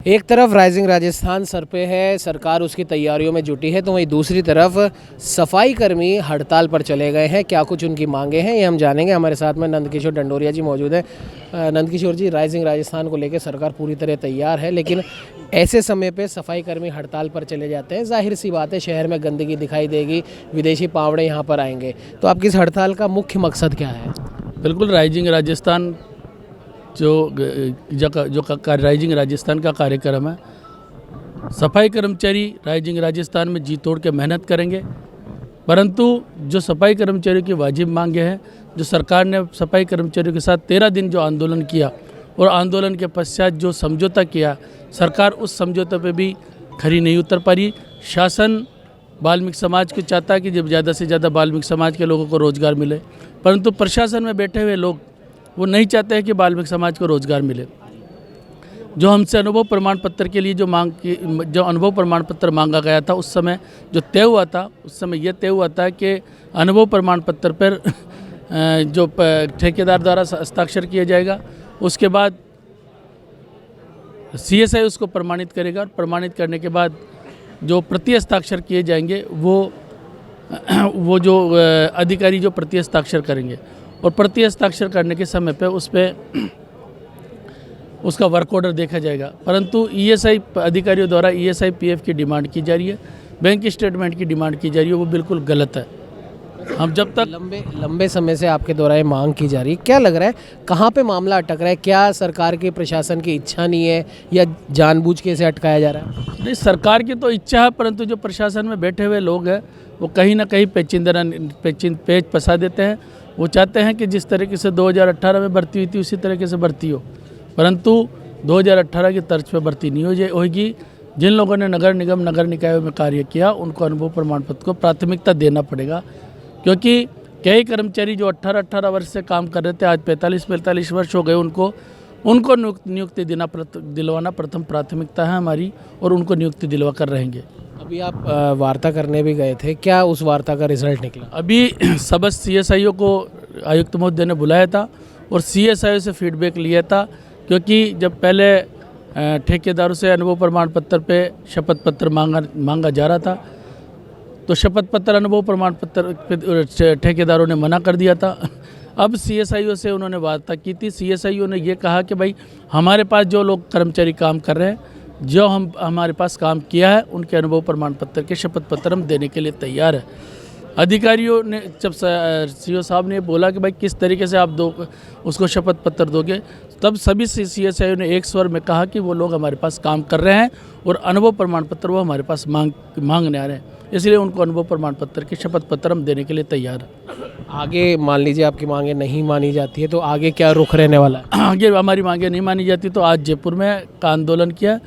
एक तरफ rising Rajasthan sir पे है, सरकार उसकी तैयारियों में जुटी है, तो वहीं दूसरी तरफ सफाई कर्मी हड़ताल पर चले गए हैं। क्या कुछ उनकी मांगे हैं ये हम जानेंगे। हमारे साथ में नंदकिशोर डंडोरिया जी मौजूद हैं। नंदकिशोर जी, राइजिंग राजस्थान को लेकर सरकार पूरी तरह तैयार है, लेकिन ऐसे समय पे सफाई कर्मी हड़ताल पर चले जाते हैं। जाहिर सी बात है, शहर में गंदगी दिखाई देगी, विदेशी पावड़े यहाँ पर आएंगे। तो आपकी इस हड़ताल का मुख्य मकसद क्या है? बिल्कुल, राइजिंग राजस्थान राइजिंग राजस्थान का कार्यक्रम है। सफाई कर्मचारी राइजिंग राजस्थान में जी तोड़ के मेहनत करेंगे, परंतु जो सफाई कर्मचारियों की वाजिब मांगे हैं, जो सरकार ने सफाई कर्मचारियों के साथ 13 दिन जो आंदोलन किया और आंदोलन के पश्चात जो समझौता किया, सरकार उस समझौते पे भी खरी नहीं उतर पा रही। शासन वाल्मीकि समाज को चाहता है कि जब ज़्यादा से ज़्यादा वाल्मीकि समाज के लोगों को रोज़गार मिले, परंतु प्रशासन में बैठे हुए लोग वो नहीं चाहते हैं कि वाल्मीकि समाज को रोज़गार मिले। जो हमसे अनुभव प्रमाण पत्र के लिए जो अनुभव प्रमाण पत्र मांगा गया था, उस समय जो तय हुआ था, उस समय यह तय हुआ था कि अनुभव प्रमाण पत्र पर जो ठेकेदार द्वारा हस्ताक्षर किया जाएगा, उसके बाद CSI उसको प्रमाणित करेगा और प्रमाणित करने के बाद जो प्रति हस्ताक्षर किए जाएंगे वो जो अधिकारी जो प्रति हस्ताक्षर करेंगे, और प्रति हस्ताक्षर करने के समय पे उस पर उसका वर्क ऑर्डर देखा जाएगा। परंतु ESI अधिकारियों द्वारा ESI PF की डिमांड की जा रही है, बैंक स्टेटमेंट की डिमांड की जा रही है, वो बिल्कुल गलत है। हम जब तक लंबे समय से आपके द्वारा ये मांग की जा रही है, क्या लग रहा है कहाँ पे मामला अटक रहा है? क्या सरकार के प्रशासन की इच्छा नहीं है या जानबूझ के इसे अटकाया जा रहा है? नहीं, सरकार की तो इच्छा है, परंतु जो प्रशासन में बैठे हुए लोग हैं वो कहीं ना कहीं पेच फंसा देते हैं। वो चाहते हैं कि जिस तरीके से 2018 में भर्ती हुई थी उसी तरीके से भर्ती हो, परंतु 2018 की तर्ज पर भर्ती नहीं होगी। जिन लोगों ने नगर निगम नगर निकायों में कार्य किया, उनको अनुभव प्रमाण पत्र को प्राथमिकता देना पड़ेगा, क्योंकि कई कर्मचारी जो 18 वर्ष से काम कर रहे थे, आज 45 वर्ष हो गए, उनको नियुक्ति दिलवाना प्रथम प्राथमिकता है हमारी, और उनको नियुक्ति दिलवा कर रहेंगे। अभी आप वार्ता करने भी गए थे, क्या उस वार्ता का रिजल्ट निकला? अभी समस्त CSIओ को आयुक्त महोदय ने बुलाया था और CSIओ से फीडबैक लिया था, क्योंकि जब पहले ठेकेदारों से अनुभव प्रमाण पत्र पे शपथ पत्र मांगा जा रहा था, तो शपथ पत्र अनुभव प्रमाण पत्र ठेकेदारों ने मना कर दिया था। अब CSIओ से उन्होंने वार्ता की थी। CSIओ ने ये कहा कि भाई, हमारे पास जो लोग कर्मचारी काम कर रहे हैं, जो हमारे पास काम किया है, उनके अनुभव प्रमाण पत्र के शपथ पत्र हम देने के लिए तैयार है। अधिकारियों ने जब CO साहब ने बोला कि भाई किस तरीके से आप उसको शपथ पत्र दोगे, तब सभी CSIओ ने एक स्वर में कहा कि वो लोग हमारे पास काम कर रहे हैं और अनुभव प्रमाण पत्र वो हमारे पास मांगने आ रहे हैं, इसलिए उनको अनुभव प्रमाण पत्र के शपथ पत्र हम देने के लिए तैयार हैं। आगे मान लीजिए आपकी मांगे नहीं मानी जाती है, तो आगे क्या रुख रहने वाला है? आगे हमारी मांगे नहीं मानी जाती तो आज जयपुर में का आंदोलन किया,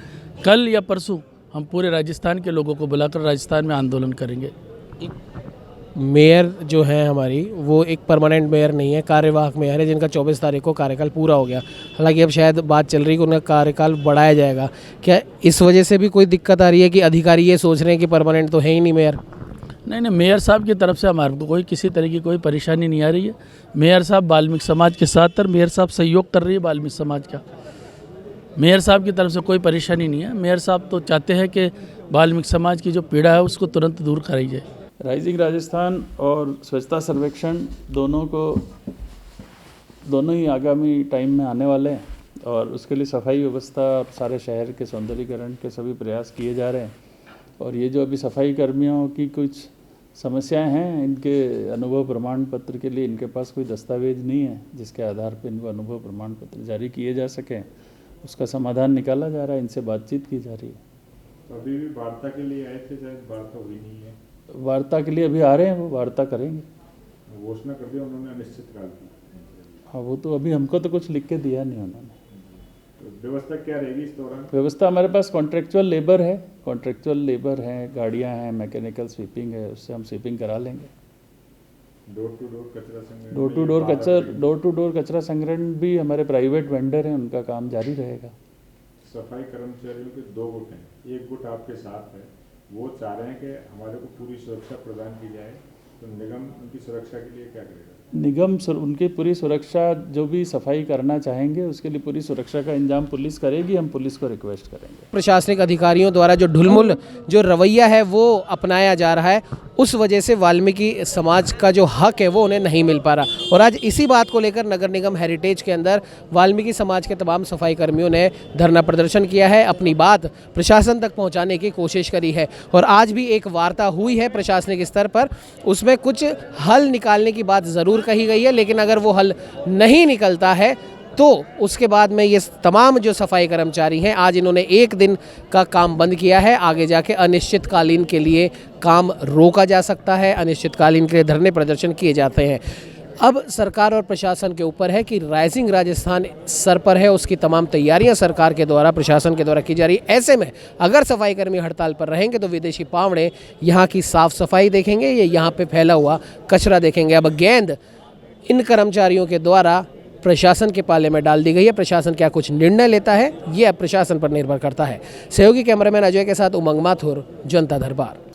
कल या परसों हम पूरे राजस्थान के लोगों को बुलाकर राजस्थान में आंदोलन करेंगे। मेयर जो है हमारी, वो एक परमानेंट मेयर नहीं है, कार्यवाहक मेयर है, जिनका 24 तारीख को कार्यकाल पूरा हो गया। हालांकि अब शायद बात चल रही है कि उनका कार्यकाल बढ़ाया जाएगा। क्या इस वजह से भी कोई दिक्कत आ रही है कि अधिकारी ये सोच रहे हैं कि परमानेंट तो है ही नहीं मेयर? नहीं, मेयर साहब की तरफ से हमारे को किसी तरह की कोई परेशानी नहीं आ रही है। मेयर साहब वाल्मीकि समाज के साथ और मेयर साहब सहयोग कर रही है वाल्मीकि समाज का। मेयर साहब की तरफ से कोई परेशानी नहीं है। मेयर साहब तो चाहते हैं कि वाल्मीकि समाज की जो पीड़ा है उसको तुरंत दूर कराई जाए। राइजिंग राजस्थान और स्वच्छता सर्वेक्षण दोनों ही आगामी टाइम में आने वाले हैं, और उसके लिए सफाई व्यवस्था, सारे शहर के सौंदर्यीकरण के सभी प्रयास किए जा रहे हैं। और ये जो अभी सफाई कर्मियों की कुछ समस्याएं हैं, इनके अनुभव प्रमाण पत्र के लिए इनके पास कोई दस्तावेज नहीं है जिसके आधार पर इनको अनुभव प्रमाण पत्र जारी किए जा सकें, उसका समाधान निकाला जा रहा है, इनसे बातचीत की जा रही है। तो अभी भी वार्ता के लिए आए थे, शायद वार्ता हुई नहीं है। वार्ता के लिए अभी आ रहे हैं, वो वार्ता करेंगे। घोषणा कर दिया उन्होंने अनिश्चितकाल की। हाँ, वो तो अभी हमको तो कुछ लिख के दिया नहीं उन्होंने। तो व्यवस्था क्या रहेगी इस दौरान? व्यवस्था हमारे पास कॉन्ट्रेक्चुअल लेबर है, गाड़ियां हैं, मैकेनिकल स्वीपिंग है, उससे हम स्वीपिंग करा लेंगे। डोर टू डोर कचरा संग्रहण, डोर टू डोर कचरा संग्रहण भी हमारे प्राइवेट वेंडर हैं, उनका काम जारी रहेगा। सफाई कर्मचारियों के 2 गुट हैं, एक गुट आपके साथ है, वो चाह रहे हैं कि हमारे को पूरी सुरक्षा प्रदान की जाए, तो निगम उनकी सुरक्षा के लिए क्या करेगा? निगम उनकी पूरी सुरक्षा, जो भी सफाई करना चाहेंगे उसके लिए पूरी सुरक्षा का इंतजाम पुलिस करेगी। हम पुलिस को रिक्वेस्ट करेंगे। प्रशासनिक अधिकारियों द्वारा जो ढुलमुल जो रवैया है वो अपनाया जा रहा है, उस वजह से वाल्मीकि समाज का जो हक है वो उन्हें नहीं मिल पा रहा। और आज इसी बात को लेकर नगर निगम हेरिटेज के अंदर वाल्मीकि समाज के तमाम सफाई कर्मियों ने धरना प्रदर्शन किया है, अपनी बात प्रशासन तक पहुंचाने की कोशिश करी है। और आज भी एक वार्ता हुई है प्रशासनिक स्तर पर, उसमें कुछ हल निकालने की बात ज़रूर कही गई है, लेकिन अगर वो हल नहीं निकलता है तो उसके बाद में ये तमाम जो सफाई कर्मचारी हैं, आज इन्होंने एक दिन का काम बंद किया है। आगे जाके अनिश्चितकालीन के लिए काम रोका जा सकता है, अनिश्चितकालीन के लिए धरने प्रदर्शन किए जाते हैं। अब सरकार और प्रशासन के ऊपर है कि राइजिंग राजस्थान सर पर है, उसकी तमाम तैयारियां सरकार के द्वारा, प्रशासन के द्वारा की जा रही है। ऐसे में अगर सफाई कर्मी हड़ताल पर रहेंगे तो विदेशी पावड़े यहाँ की साफ सफाई देखेंगे, ये यहाँ पे फैला हुआ कचरा देखेंगे। अब गेंद इन कर्मचारियों के द्वारा प्रशासन के पाले में डाल दी गई है। प्रशासन क्या कुछ निर्णय लेता है ये अब प्रशासन पर निर्भर करता है। सहयोगी कैमरामैन अजय के साथ उमंग माथुर, जनता दरबार।